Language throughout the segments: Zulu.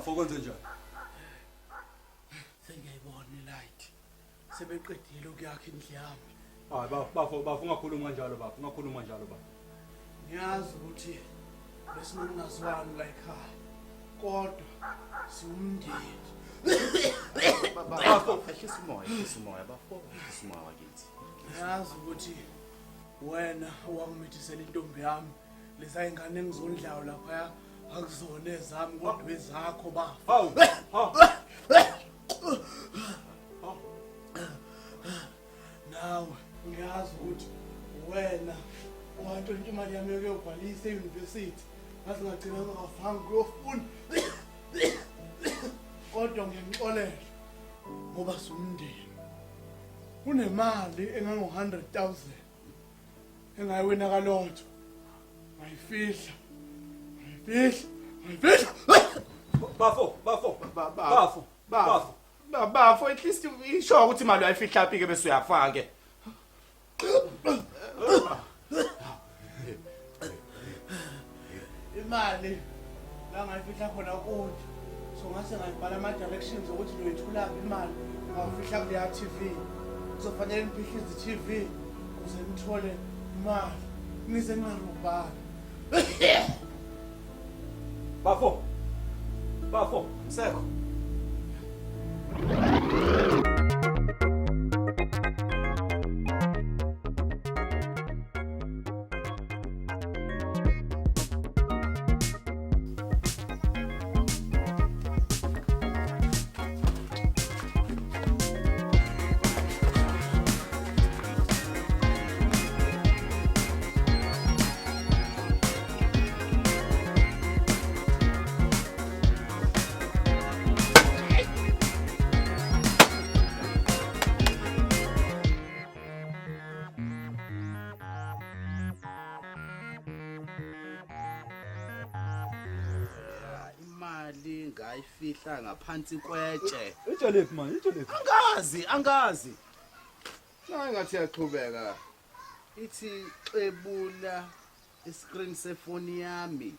bafo kwenze njani? Sengiyayibona ilight. Sebeqedile ukuyakha indlu yami. Hayi bafo ungakhuluma kanjalo bafo, ungakhuluma kanjalo bafo. Ngiyazi ukuthi besinokungazwani la ekhaya. Kodwa siwumndeni. Bafo, ehlisa umoya bafo, ehlisa umoya wakithi. Ngiyazi ukuthi wena owakumithisela intombi yami lesa ingane engizondlayo lapha akuzona ezami kodwa ezakho bafo. Hawu. Nawe ngiyazi ukuthi wena owathola imali yami yokubhalisa e-university ngathi ngagcina ngingafanga kuyofunda. Kodwa ngiyamxolela ngoba sumndeni. Unemali engango-100,000 engayiwina kalotho. Ngayifihla. Bafo at least isho ukuthi imali uyayifihla phi ke bese uyafake. Imali la ngayifihla khona kude. So ngase ngayibhala ama-directions ukuthi ngiyoyithula imali ngawufihla kuleya TV. Kuzofanele ngiphihlize i-TV ukuze ngithole imali. Ngize ngingarubhana. Bafo, Mseko. Ngayifihla ngaphansi kwetshe. Itshelephi manje, itshelephi? Angazi. Nayi ngathi yaqhubeka. Ithi xebula iscreen sefoni yami.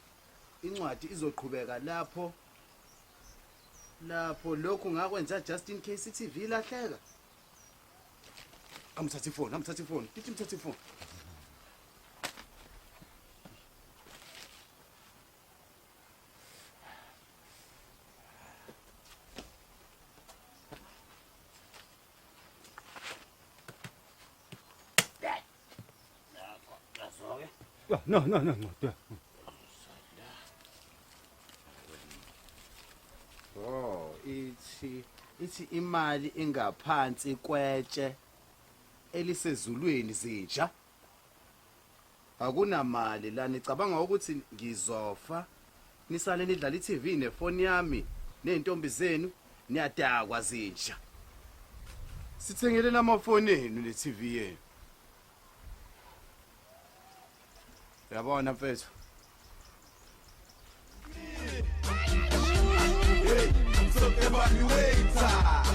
Incwadi izoqhubeka lapho lokhu ngakwenza just in case iTV ilahleka. Amthatha ifoni. Dithi mthatha ifoni. No. Oh, ithi imali ingaphansi kwetshe elisezulwini zinja. Akunamali la nicabanga ukuthi ngizofa nisale nidlala iTV nefoni yami nezintombi zenu niyadakwa zinja. Sithengele lamafoni enu neTV yenu. Yabona mfethu. Hey, so evaluator.